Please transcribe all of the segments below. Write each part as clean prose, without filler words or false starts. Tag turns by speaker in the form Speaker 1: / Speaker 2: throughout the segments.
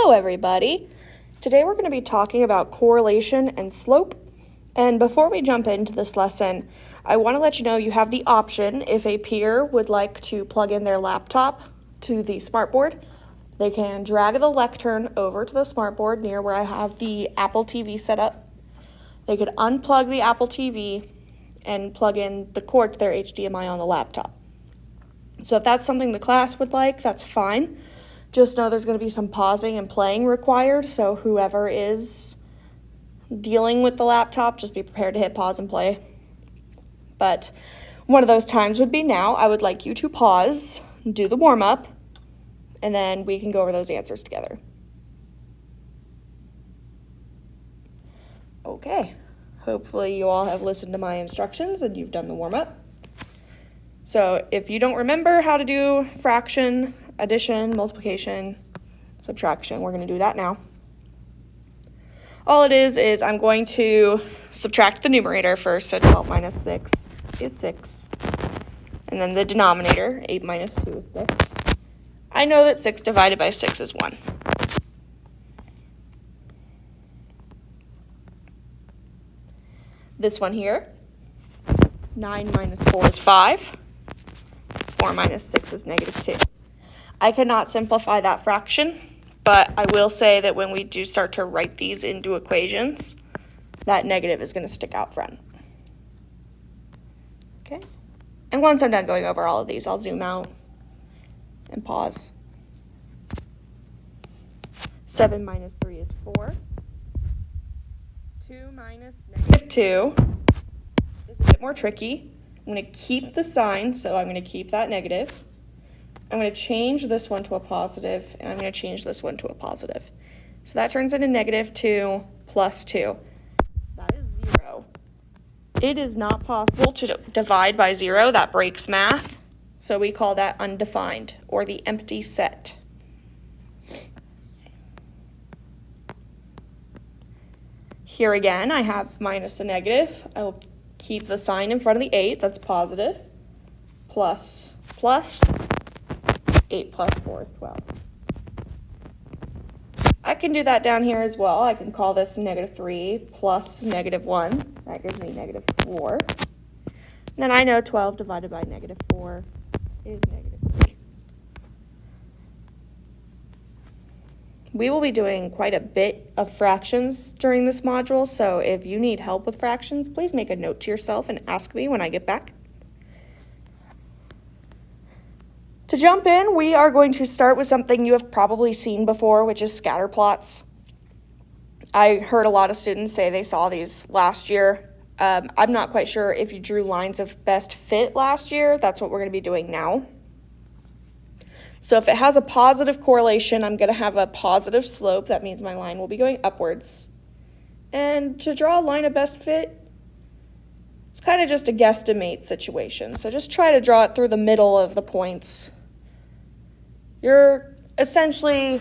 Speaker 1: Hello everybody! Today we're going to be talking about correlation and slope. And before we jump into this lesson, I want to let you know you have the option if a peer would like to plug in their laptop to the smartboard. They can drag the lectern over to the smartboard near where I have the Apple TV set up. They could unplug the Apple TV and plug in the cord to their HDMI on the laptop. So if that's something the class would like, that's fine. Just know there's going to be some pausing and playing required, so whoever is dealing with the laptop, just be prepared to hit pause and play. But one of those times would be now. I would like you to pause, do the warm-up, and then we can go over those answers together. Okay, hopefully you all have listened to my instructions and you've done the warm-up. So if you don't remember how to do fraction, addition, multiplication, subtraction, we're going to do that now. All it is I'm going to subtract the numerator first, so 12 minus 6 is 6. And then the denominator, 8 minus 2 is 6. I know that 6 divided by 6 is 1. This one here, 9 minus 4 is 5. 4 minus 6 is negative 2. I cannot simplify that fraction, but I will say that when we do start to write these into equations, that negative is going to stick out front. Okay? And once I'm done going over all of these, I'll zoom out and pause. 7 minus 3 is 4. 2 minus negative 2 is a bit more tricky. I'm going to keep the sign, so I'm going to keep that negative. I'm going to change this one to a positive, and I'm going to change this one to a positive. So that turns into negative 2 plus 2. That is 0. It is not possible to divide by 0. That breaks math. So we call that undefined, or the empty set. Here again, I have minus a negative. I will keep the sign in front of the 8. That's positive. Plus, 8 plus 4 is 12. I can do that down here as well. I can call this negative 3 plus negative 1. That gives me negative 4. And then I know 12 divided by negative 4 is negative 3. We will be doing quite a bit of fractions during this module, so if you need help with fractions, please make a note to yourself and ask me when I get back. To jump in, we are going to start with something you have probably seen before, which is scatter plots. I heard a lot of students say they saw these last year. I'm not quite sure if you drew lines of best fit last year. That's what we're going to be doing now. So if it has a positive correlation, I'm going to have a positive slope. That means my line will be going upwards. And to draw a line of best fit, it's kind of just a guesstimate situation. So just try to draw it through the middle of the points. You're essentially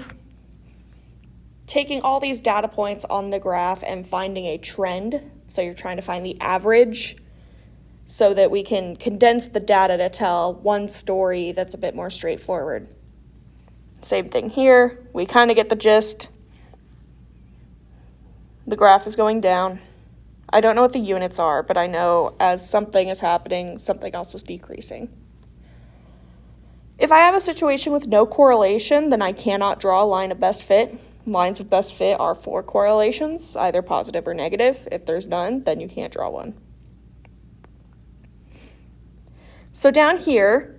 Speaker 1: taking all these data points on the graph and finding a trend. So you're trying to find the average so that we can condense the data to tell one story that's a bit more straightforward. Same thing here. We kind of get the gist. The graph is going down. I don't know what the units are, but I know as something is happening, something else is decreasing. If I have a situation with no correlation, then I cannot draw a line of best fit. Lines of best fit are 4 correlations, either positive or negative. If there's none, then you can't draw one. So down here,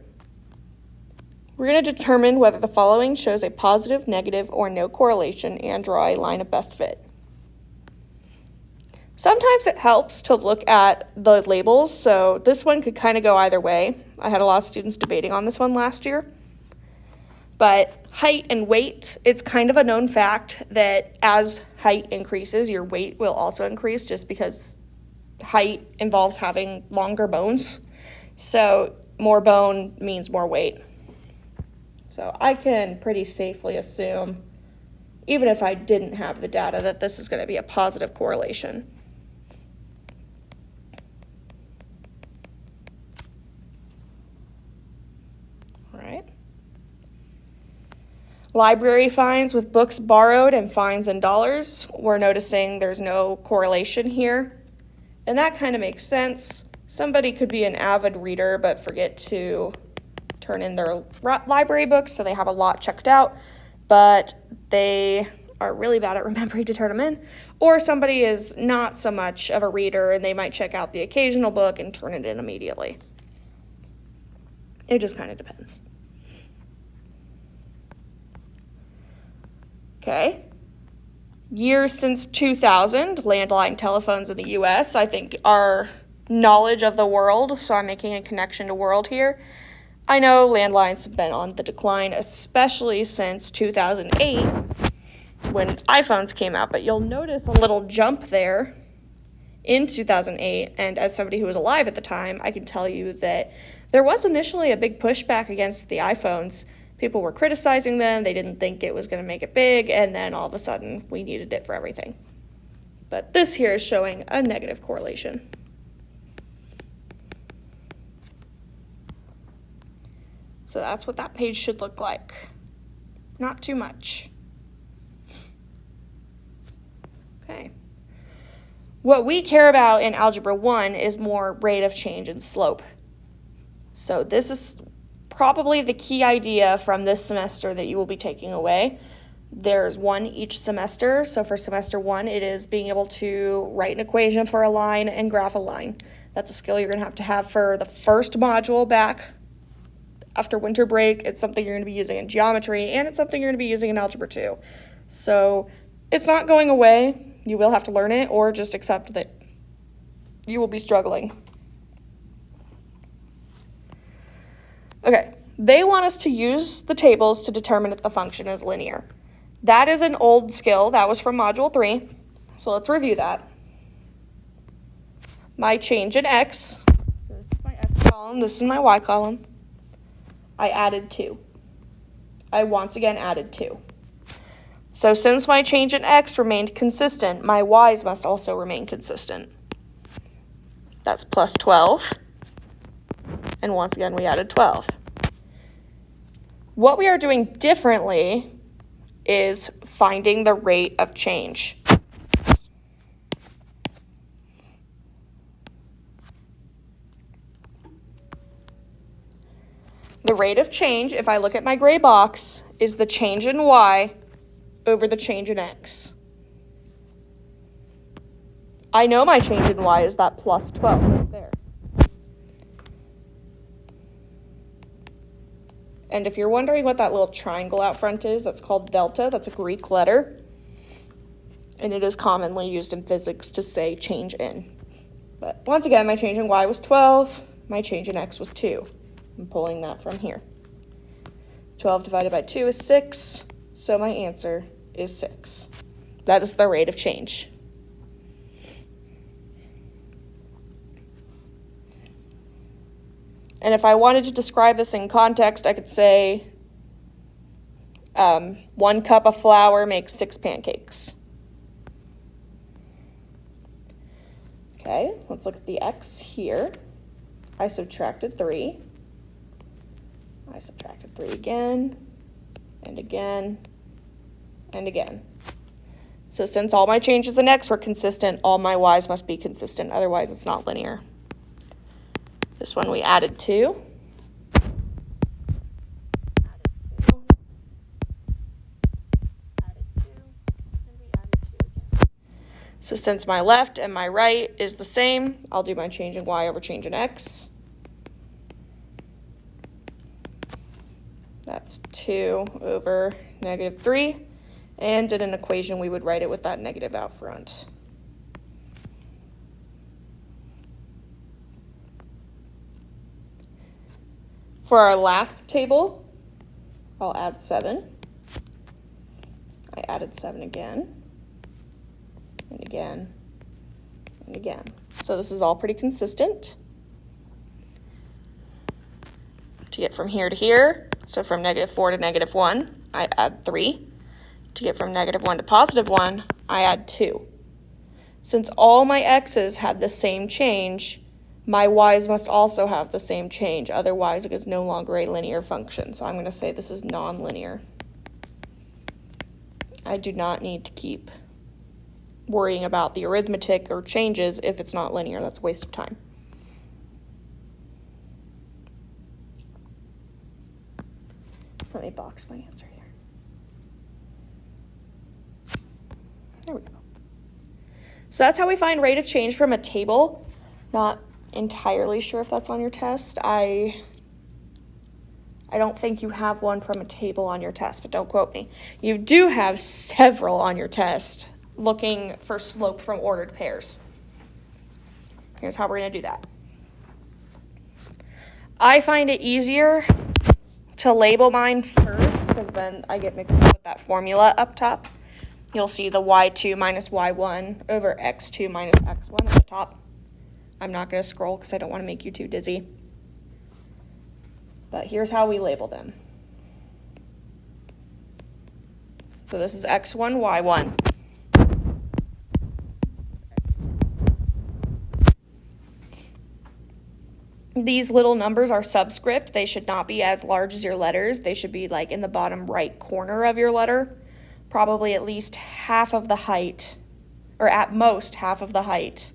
Speaker 1: we're going to determine whether the following shows a positive, negative, or no correlation and draw a line of best fit. Sometimes it helps to look at the labels, so this one could kind of go either way. I had a lot of students debating on this one last year. But height and weight, it's kind of a known fact that as height increases, your weight will also increase just because height involves having longer bones. So more bone means more weight. So I can pretty safely assume, even if I didn't have the data, that this is going to be a positive correlation. All right. library fines with books borrowed and fines in dollars. We're noticing there's no correlation here. And that kind of makes sense. Somebody could be an avid reader but forget to turn in their library books, so they have a lot checked out, but they are really bad at remembering to turn them in. Or somebody is not so much of a reader and they might check out the occasional book and turn it in immediately. It just kind of depends. Okay. Years since 2000, landline telephones in the US, I think our knowledge of the world, so I'm making a connection to world here. I know landlines have been on the decline, especially since 2008 when iPhones came out, but you'll notice a little jump there in 2008, and as somebody who was alive at the time, I can tell you that there was initially a big pushback against the iPhones. People were criticizing them, they didn't think it was going to make it big, and then all of a sudden we needed it for everything. But this here is showing a negative correlation. So that's what that page should look like. Not too much. Okay. What we care about in Algebra 1 is more rate of change and slope. So this is probably the key idea from this semester that you will be taking away. There's one each semester. So for semester 1, it is being able to write an equation for a line and graph a line. That's a skill you're going to have for the first module back after winter break. It's something you're going to be using in geometry, and it's something you're going to be using in Algebra 2. So it's not going away. You will have to learn it, or just accept that you will be struggling. Okay, they want us to use the tables to determine if the function is linear. That is an old skill. That was from Module 3. So let's review that. My change in x, so this is my x column, this is my y column. I added 2. I once again added 2. So since my change in x remained consistent, my y's must also remain consistent. That's plus 12. And once again, we added 12. What we are doing differently is finding the rate of change. The rate of change, if I look at my gray box, is the change in y over the change in x. I know my change in y is that plus 12 right there. And if you're wondering what that little triangle out front is, that's called delta. That's a Greek letter. And it is commonly used in physics to say change in. But once again, my change in y was 12. My change in x was 2. I'm pulling that from here. 12 divided by 2 is 6. So my answer is 6. That is the rate of change. And if I wanted to describe this in context, I could say 1 cup of flour makes 6 pancakes. Okay, let's look at the x here. I subtracted 3. I subtracted 3 again, and again, and again. So since all my changes in x were consistent, all my y's must be consistent, otherwise it's not linear. This one we added 2. So since my left and my right is the same, I'll do my change in y over change in x. That's 2 over negative 3. And in an equation, we would write it with that negative out front. For our last table, I'll add 7. I added 7 again, and again, and again. So this is all pretty consistent. To get from here to here, so from negative 4 to negative 1, I add 3. To get from negative 1 to positive 1, I add 2. Since all my x's had the same change, my y's must also have the same change. Otherwise, it is no longer a linear function. So I'm going to say this is nonlinear. I do not need to keep worrying about the arithmetic or changes if it's not linear. That's a waste of time. Let me box my answer here. There we go. So that's how we find rate of change from a table. Not entirely sure if that's on your test. I don't think you have one from a table on your test, but don't quote me. You do have several on your test looking for slope from ordered pairs. Here's how we're going to do that. I find it easier to label mine first because then I get mixed up with that formula up top. You'll see the y2 minus y1 over x2 minus x1 at the top. I'm not going to scroll because I don't want to make you too dizzy. But here's how we label them. So this is x1, y1. These little numbers are subscript. They should not be as large as your letters. They should be like in the bottom right corner of your letter. Probably at least half of the height, or at most half of the height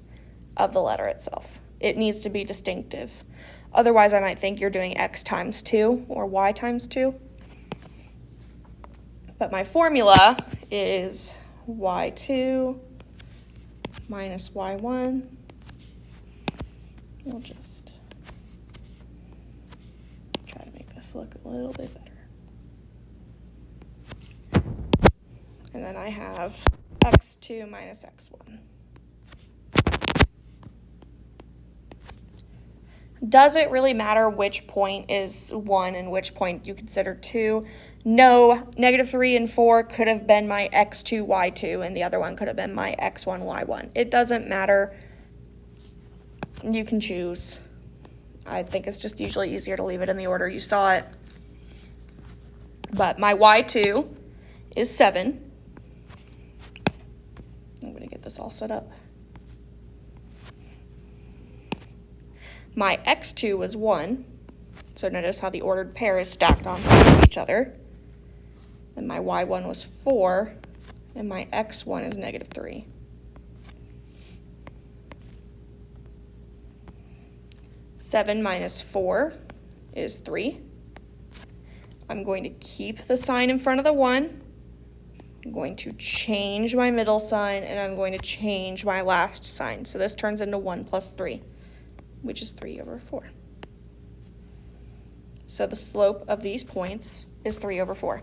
Speaker 1: of the letter itself. It needs to be distinctive. Otherwise, I might think you're doing x times 2 or y times 2. But my formula is y2 minus y1. We'll just try to make this look a little bit better. And then I have x2 minus x1. Does it really matter which point is 1 and which point you consider 2? No, -3 and 4 could have been my x2, y2, and the other one could have been my x1, y1. It doesn't matter. You can choose. I think it's just usually easier to leave it in the order you saw it. But my y2 is 7. I'm going to get this all set up. My x2 was 1, so notice how the ordered pair is stacked on top of each other. Then my y1 was 4, and my x1 is -3. Seven minus 4 is 3. I'm going to keep the sign in front of the 1. I'm going to change my middle sign, and I'm going to change my last sign. So this turns into 1 plus 3, which is 3 over 4. So the slope of these points is 3 over 4.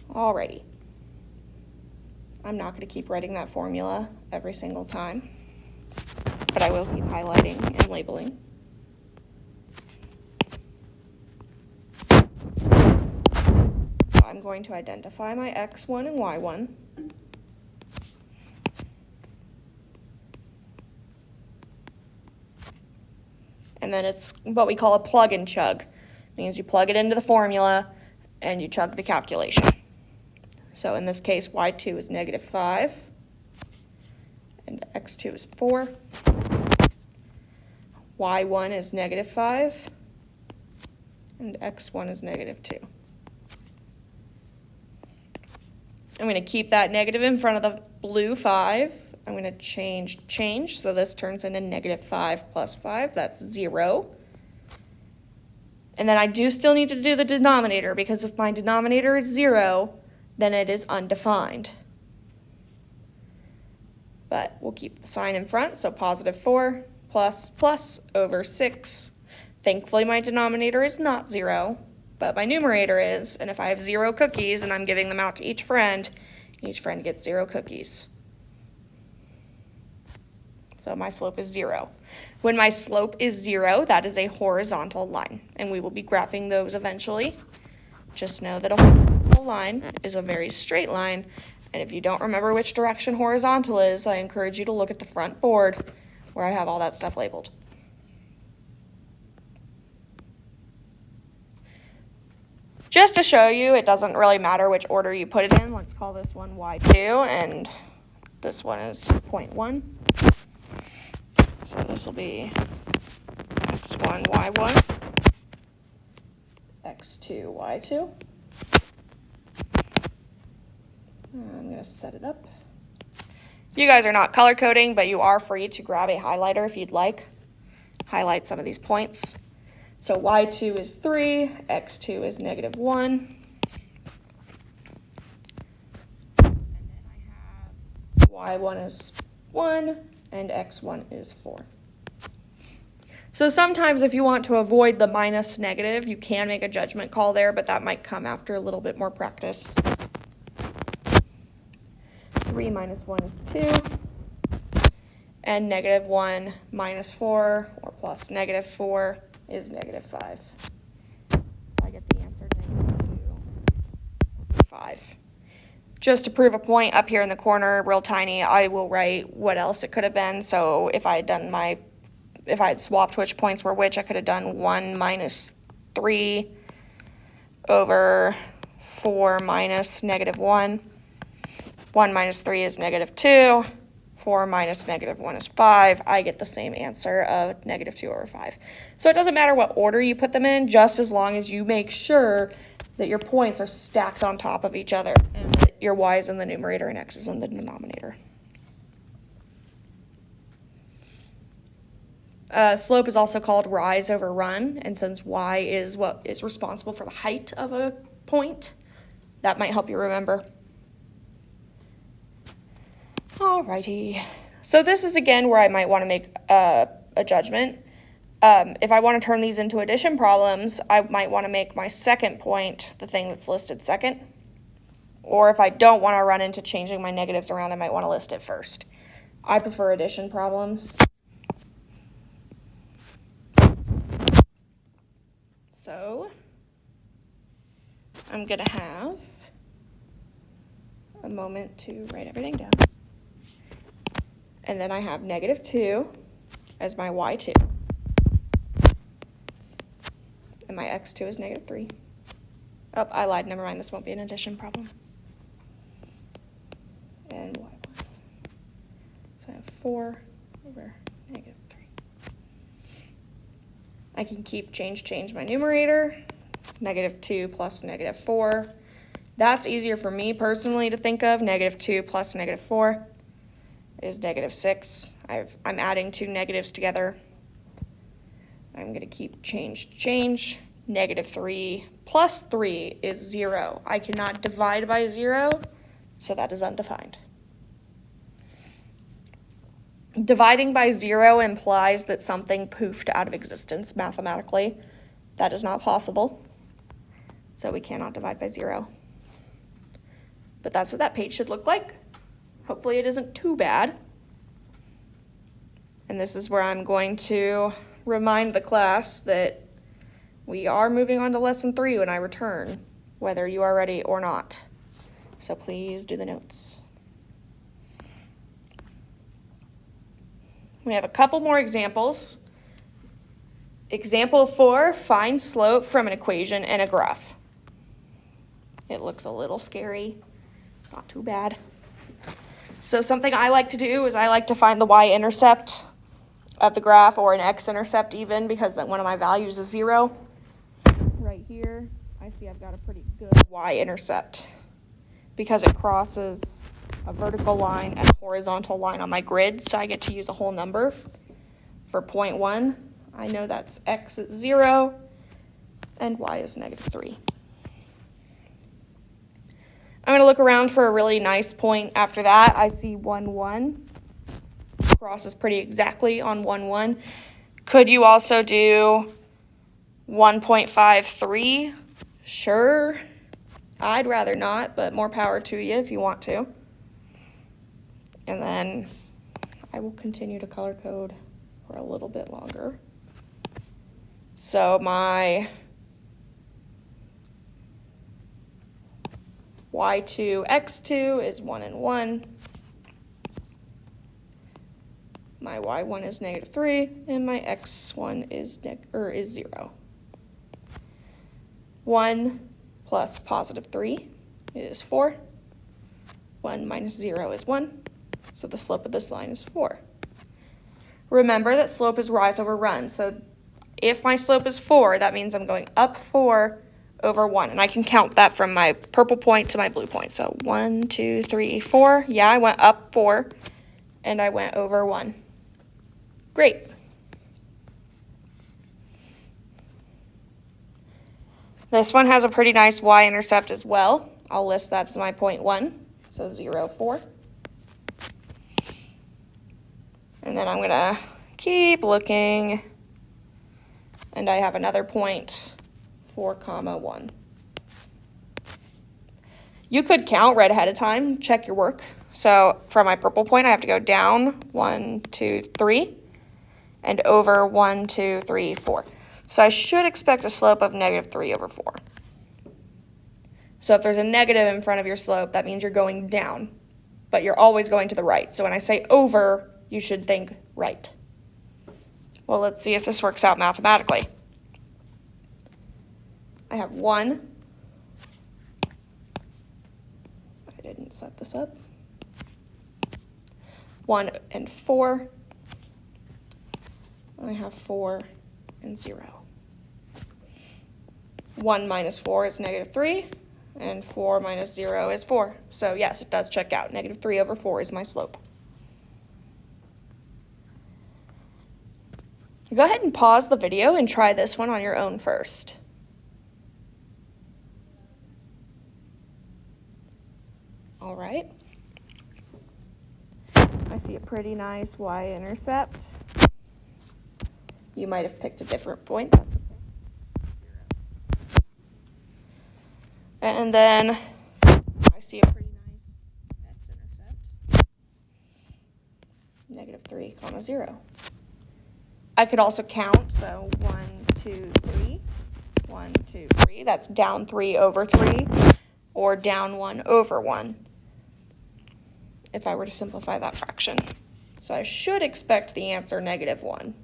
Speaker 1: Alrighty. I'm not going to keep writing that formula every single time, but I will keep highlighting and labeling. I'm going to identify my x1 and y1. And then it's what we call a plug and chug. It means you plug it into the formula and you chug the calculation. So in this case, y2 is -5 and x2 is 4. y1 is -5 and x1 is -2. I'm going to keep that negative in front of the blue 5. I'm going to change, so this turns into -5 plus 5. That's 0. And then I do still need to do the denominator, because if my denominator is 0, then it is undefined. But we'll keep the sign in front, so +4 plus over 6. Thankfully, my denominator is not 0, but my numerator is, and if I have 0 cookies and I'm giving them out to each friend gets 0 cookies. So my slope is 0. When my slope is 0, that is a horizontal line, and we will be graphing those eventually. Just know that a horizontal line is a very straight line, and if you don't remember which direction horizontal is, I encourage you to look at the front board where I have all that stuff labeled. Just to show you, it doesn't really matter which order you put it in. Let's call this one y2, and this one is 0.1. So this will be x1, y1, x2, y2. I'm going to set it up. You guys are not color coding, but you are free to grab a highlighter if you'd like. Highlight some of these points. So y2 is 3, x2 is -1. And then I have y1 is 1, and x1 is 4. So sometimes if you want to avoid the minus negative, you can make a judgment call there, but that might come after a little bit more practice. 3 minus 1 is 2, and -1 minus 4, or plus -4, is -5. So I get the answer -2, 5. Just to prove a point up here in the corner, real tiny, I will write what else it could have been. So if I had swapped which points were which, I could have done 1 minus 3 over 4 minus -1. 1 minus 3 is -2. 4 minus -1 is 5. I get the same answer of -2 over 5. So it doesn't matter what order you put them in, just as long as you make sure that your points are stacked on top of each other and that your y is in the numerator and x is in the denominator. Slope is also called rise over run, and since y is what is responsible for the height of a point, that might help you remember. Alrighty, so this is again where I might want to make a judgment. If I want to turn these into addition problems, I might want to make my second point the thing that's listed second. Or if I don't want to run into changing my negatives around, I might want to list it first. I prefer addition problems. So I'm going to have a moment to write everything down. And then I have -2 as my y2. And my x2 is -3. Oh, I lied. Never mind. This won't be an addition problem. And y1. So I have 4 over -3. I can change my numerator. -2 plus -4. That's easier for me personally to think of. -2 plus -4 is -6. I'm adding two negatives together. I'm going to keep change. -3 plus 3 is 0. I cannot divide by 0, so that is undefined. Dividing by 0 implies that something poofed out of existence mathematically. That is not possible, so we cannot divide by 0. But that's what that page should look like. Hopefully it isn't too bad. And this is where I'm going to remind the class that we are moving on to lesson 3 when I return, whether you are ready or not. So please do the notes. We have a couple more examples. Example 4, find slope from an equation and a graph. It looks a little scary. It's not too bad. So something I like to do is I like to find the y-intercept of the graph, or an x-intercept even, because then one of my values is 0. Right here, I see I've got a pretty good y-intercept because it crosses a vertical line and a horizontal line on my grid, so I get to use a whole number. For point 1, I know that's x is 0 and y is -3. I'm going to look around for a really nice point after that. I see 1, 1. Crosses pretty exactly on 1, 1. Could you also do 1.53? Sure. I'd rather not, but more power to you if you want to. And then I will continue to color code for a little bit longer. So my y2, x2 is 1 and 1. My y1 is -3, and my x1 is 0. 1 plus +3 is 4. 1 minus 0 is 1. So the slope of this line is 4. Remember that slope is rise over run. So If my slope is 4, that means I'm going up 4 over 1. And I can count that from my purple point to my blue point. So 1, 2, 3, 4. Yeah, I went up 4 and I went over 1. Great. This one has a pretty nice y-intercept as well. I'll list that as my point 1. So 0, 4. And then I'm going to keep looking. And I have another point, 4, 1. You could count right ahead of time, check your work. So for my purple point, I have to go down 1, 2, 3, and over 1, 2, 3, 4. So I should expect a slope of negative 3 over 4. So if there's a negative in front of your slope, that means you're going down, but you're always going to the right. So when I say over, you should think right. Well, let's see if this works out mathematically. I have 1. I didn't set this up. 1 and 4. I have 4 and 0. 1 minus 4 is negative 3, and 4 minus 0 is 4. So yes, it does check out. Negative 3 over 4 is my slope. Go ahead and pause the video and try this one on your own first. All right. I see a pretty nice y-intercept. You might have picked a different point. That's okay. And then I see a pretty nice x-intercept. Negative 3, 0. I could also count, so 1, 2, 3, 1, 2, 3. That's down 3 over 3, or down 1 over 1, if I were to simplify that fraction. So I should expect the answer negative 1.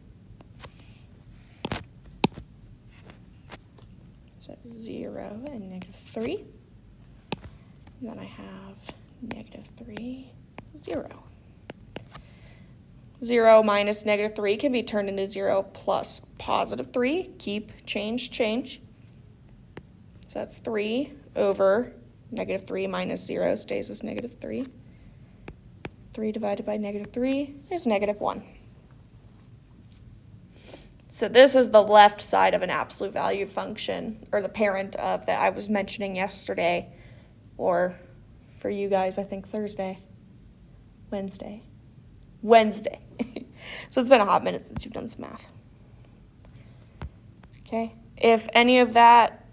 Speaker 1: So 0 and negative 3. And then I have negative 3, 0. 0 minus negative 3 can be turned into 0 plus positive 3. Keep, change, change. So that's 3 over negative 3 minus 0 stays as negative 3. 3 divided by negative 3 is negative 1. So this is the left side of an absolute value function, or the parent of that I was mentioning yesterday, or for you guys, I think Wednesday. So it's been a hot minute since you've done some math. Okay, if any of that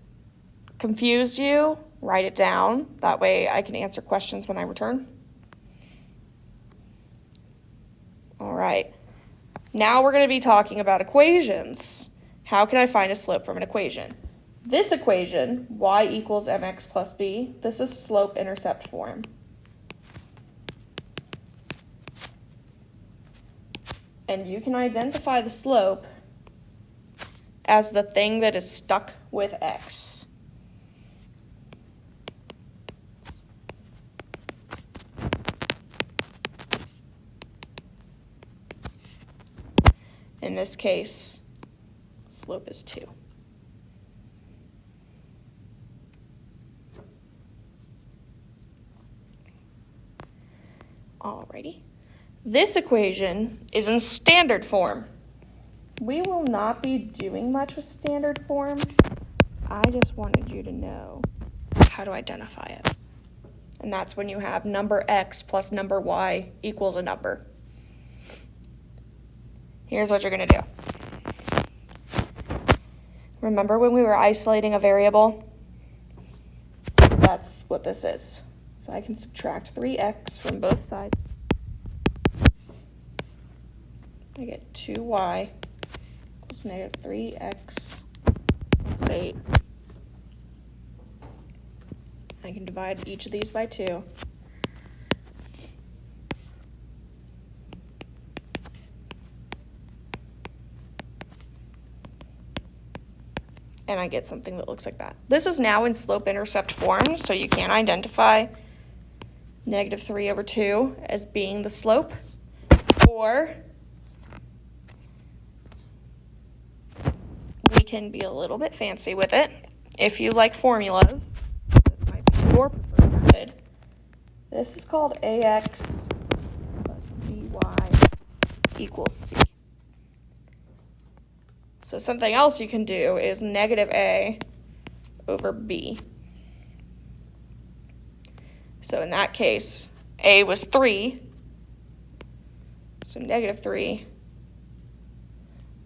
Speaker 1: confused you, write it down. That way I can answer questions when I return. All right, now we're going to be talking about equations. How can I find a slope from an equation? This equation, y equals mx plus b, this is slope-intercept form. And you can identify the slope as the thing that is stuck with x. In this case, slope is 2. Alrighty. This equation is in standard form. We will not be doing much with standard form. I just wanted you to know how to identify it. And that's when you have number x plus number y equals a number. Here's what you're going to do. Remember when we were isolating a variable? That's what this is. So I can subtract 3x from both sides. I get 2y equals negative 3x plus 8. I can divide each of these by 2. And I get something that looks like that. This is now in slope-intercept form, so you can identify negative 3 over 2 as being the slope, or can be a little bit fancy with it. If you like formulas, this might be your preferred method. This is called AX plus BY equals C. So something else you can do is negative A over B. So in that case, A was 3, so negative 3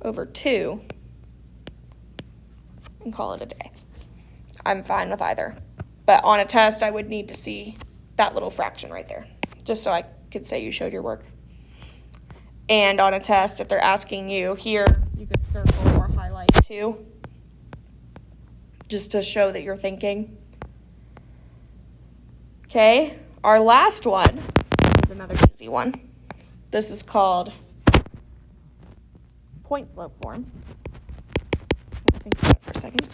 Speaker 1: over 2, and call it a day. I'm fine with either. But on a test, I would need to see that little fraction right there, just so I could say you showed your work. And on a test, if they're asking you here, you could circle or highlight 2, just to show that you're thinking. Okay, our last one is another easy one. This is called point slope form. Think about it for a second.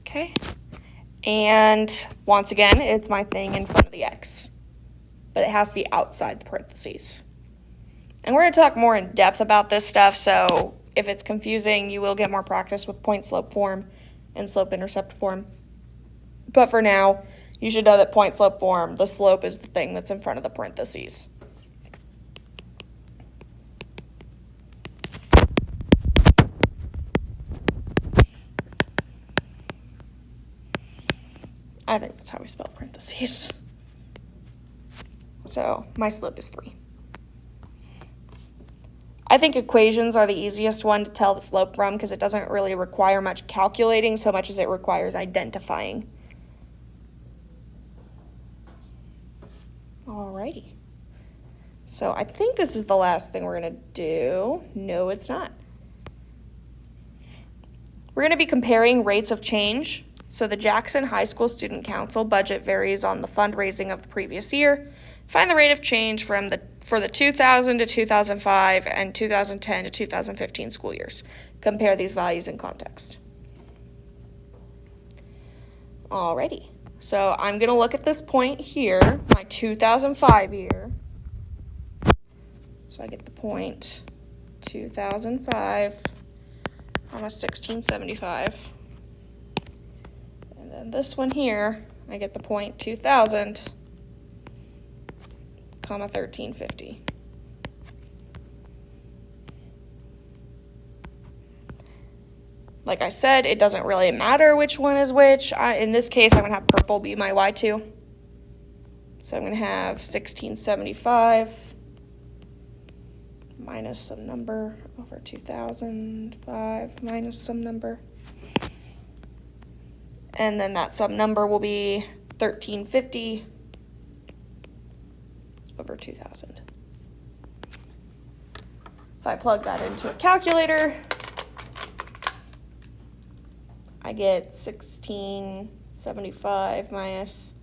Speaker 1: Okay, and once again, it's my thing in front of the X, but it has to be outside the parentheses. And we're going to talk more in depth about this stuff, so if it's confusing, you will get more practice with point slope form and slope intercept form. But for now, you should know that point slope form, the slope is the thing that's in front of the parentheses. I think that's how we spell parentheses. So my slope is 3. I think equations are the easiest one to tell the slope from because it doesn't really require much calculating so much as it requires identifying. Alrighty. So I think this is the last thing we're going to do. No, it's not. We're going to be comparing rates of change. So the Jackson High School Student Council budget varies on the fundraising of the previous year. Find the rate of change for the 2000 to 2005 and 2010 to 2015 school years. Compare these values in context. Alrighty, so I'm going to look at this point here, my 2005 year. So I get the point 2005, 1675. And then this one here, I get the point 2000, 1350. Like I said, it doesn't really matter which one is which. In this case, I'm going to have purple be my Y2. So I'm going to have 1675 minus some number over 2005 minus some number. And then that some number will be 1350 over 2000. If I plug that into a calculator, I get 1675 minus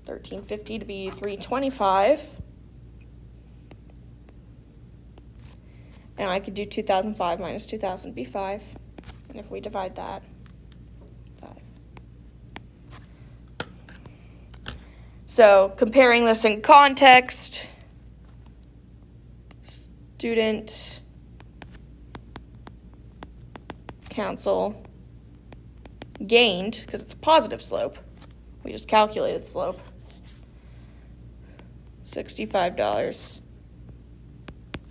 Speaker 1: 1350 to be 325. And I could do 2005 minus 2000 be 5. And if we divide that, 5. So comparing this in context, student council gained, because it's a positive slope, we just calculated slope, $65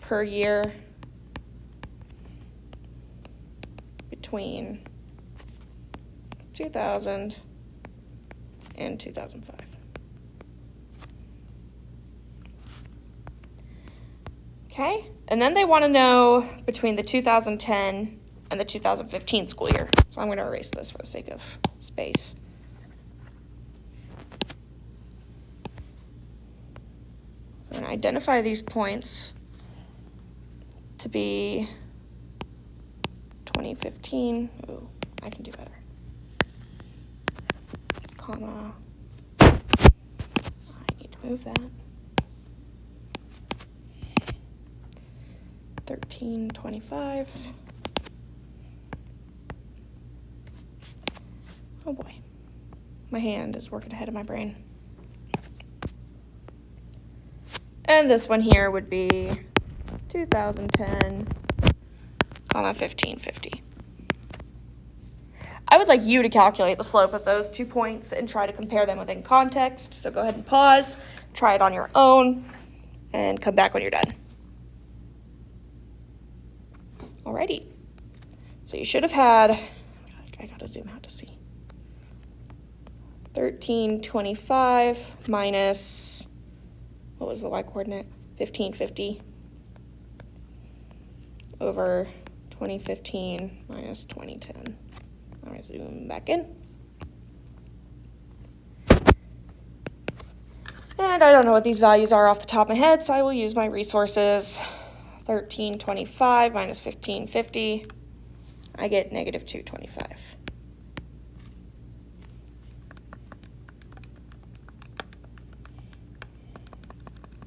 Speaker 1: per year between 2000 and 2005. Okay, and then they want to know between the 2010 and the 2015 school year. So I'm going to erase this for the sake of space. So I'm going to identify these points to be 2015. Oh, I can do better. Comma. I need to move that. 1325. Oh boy, my hand is working ahead of my brain. And this one here would be 2010, 1550. I would like you to calculate the slope of those 2 points and try to compare them within context. So go ahead and pause, try it on your own, and come back when you're done. Alrighty. So you should have had, I gotta zoom out to see. 1325 minus, what was the y coordinate? 1550 over 2015 minus 2010. All right, zoom back in. And I don't know what these values are off the top of my head, so I will use my resources. 1325 minus 1550, I get negative 225.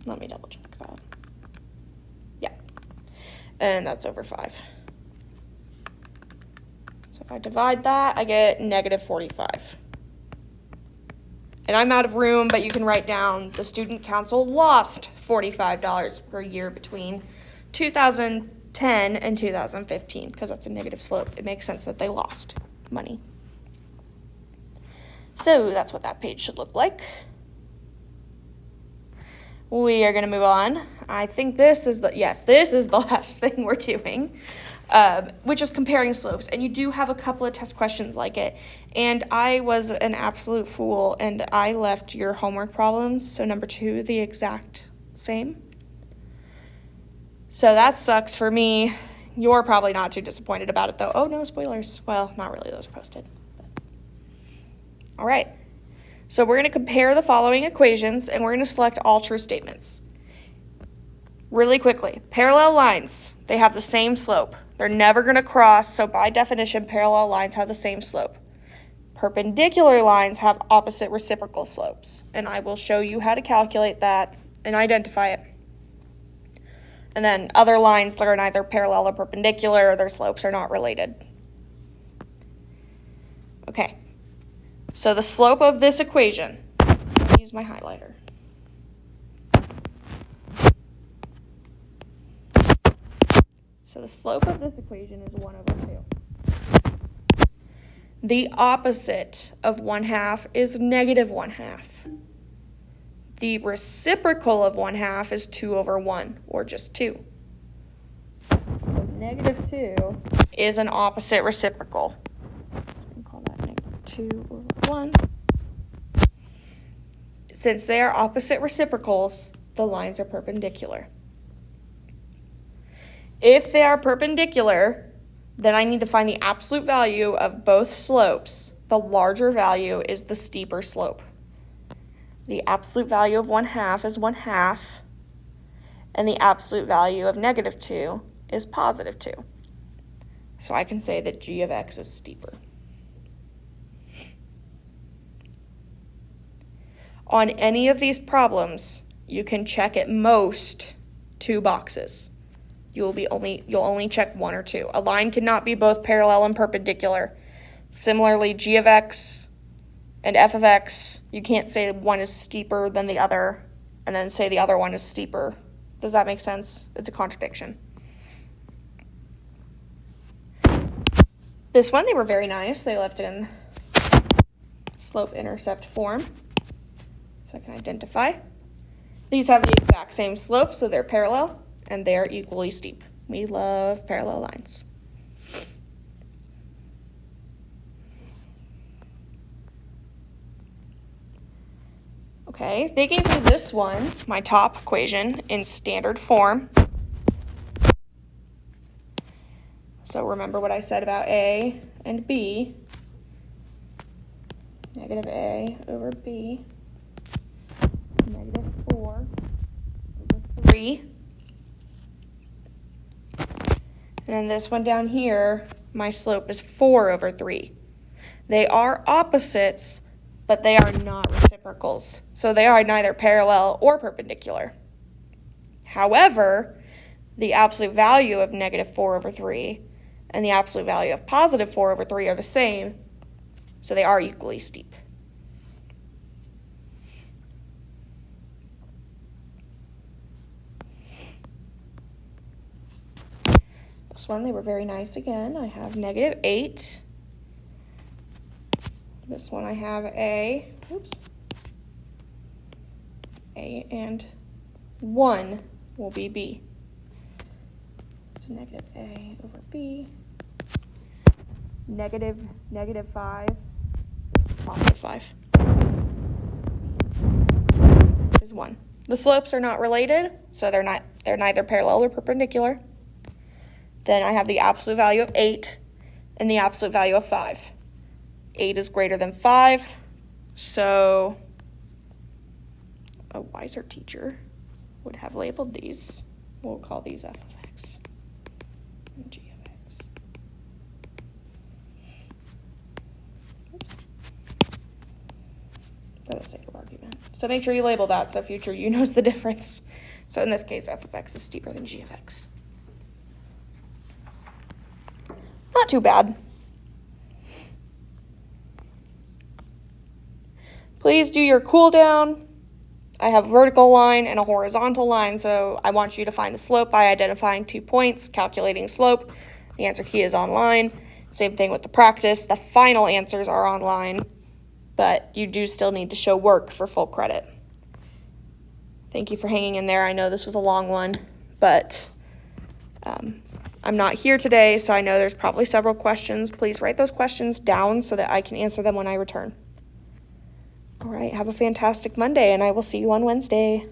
Speaker 1: Let me double check that. Yeah, and that's over 5. So if I divide that, I get negative 45. And I'm out of room, but you can write down the student council lost $45 per year between 2010 and 2015, because that's a negative slope. It makes sense that they lost money. So that's what that page should look like. We are going to move on. I think this is the last thing we're doing, which is comparing slopes. And you do have a couple of test questions like it. And I was an absolute fool, and I left your homework problems, so number 2, the exact same. So that sucks for me. You're probably not too disappointed about it, though. Oh, no, spoilers. Well, not really. Those are posted. All right. So we're going to compare the following equations, and we're going to select all true statements. Really quickly, parallel lines, they have the same slope. They're never going to cross, so by definition, parallel lines have the same slope. Perpendicular lines have opposite reciprocal slopes, and I will show you how to calculate that and identify it. And then other lines that are neither parallel or perpendicular, their slopes are not related. Okay. So the slope of this equation, I'll use my highlighter. So the slope of this equation is 1 over 2. The opposite of 1/2 is negative 1/2. The reciprocal of 1/2 is 2 over 1, or just 2. So negative 2 is an opposite reciprocal. Call that negative 2 over 1. Since they are opposite reciprocals, the lines are perpendicular. If they are perpendicular, then I need to find the absolute value of both slopes. The larger value is the steeper slope. The absolute value of 1/2 is 1/2, and the absolute value of negative 2 is positive 2. So I can say that g of x is steeper. On any of these problems, you can check at most 2 boxes. You'll only check 1 or 2. A line cannot be both parallel and perpendicular. Similarly, g of x and f of x, you can't say one is steeper than the other and then say the other one is steeper. Does that make sense? It's a contradiction. This one, they were very nice. They left in slope-intercept form, so I can identify. These have the exact same slope, so they're parallel, and they're equally steep. We love parallel lines. Okay, they gave me this one, my top equation, in standard form. So remember what I said about A and B. Negative A over B. Negative 4 over 3. And then this one down here, my slope is 4 over 3. They are opposites, but they are not reciprocals. So they are neither parallel or perpendicular. However, the absolute value of negative 4 over 3 and the absolute value of positive 4 over 3 are the same, so they are equally steep. Next one, they were very nice again. I have -8. This one I have A and 1 will be B. So -A over B. -5 positive 5 is 1. The slopes are not related, so they're neither parallel or perpendicular. Then I have the absolute value of 8 and the absolute value of 5. 8 is greater than 5, so a wiser teacher would have labeled these. We'll call these f of x and g of x. Oops. For the sake of argument. So make sure you label that so future you knows the difference. So in this case, f of x is steeper than g of x. Not too bad. Please do your cool down. I have a vertical line and a horizontal line, so I want you to find the slope by identifying 2 points, calculating slope. The answer key is online. Same thing with the practice. The final answers are online, but you do still need to show work for full credit. Thank you for hanging in there. I know this was a long one, but I'm not here today, so I know there's probably several questions. Please write those questions down so that I can answer them when I return. All right, have a fantastic Monday, and I will see you on Wednesday.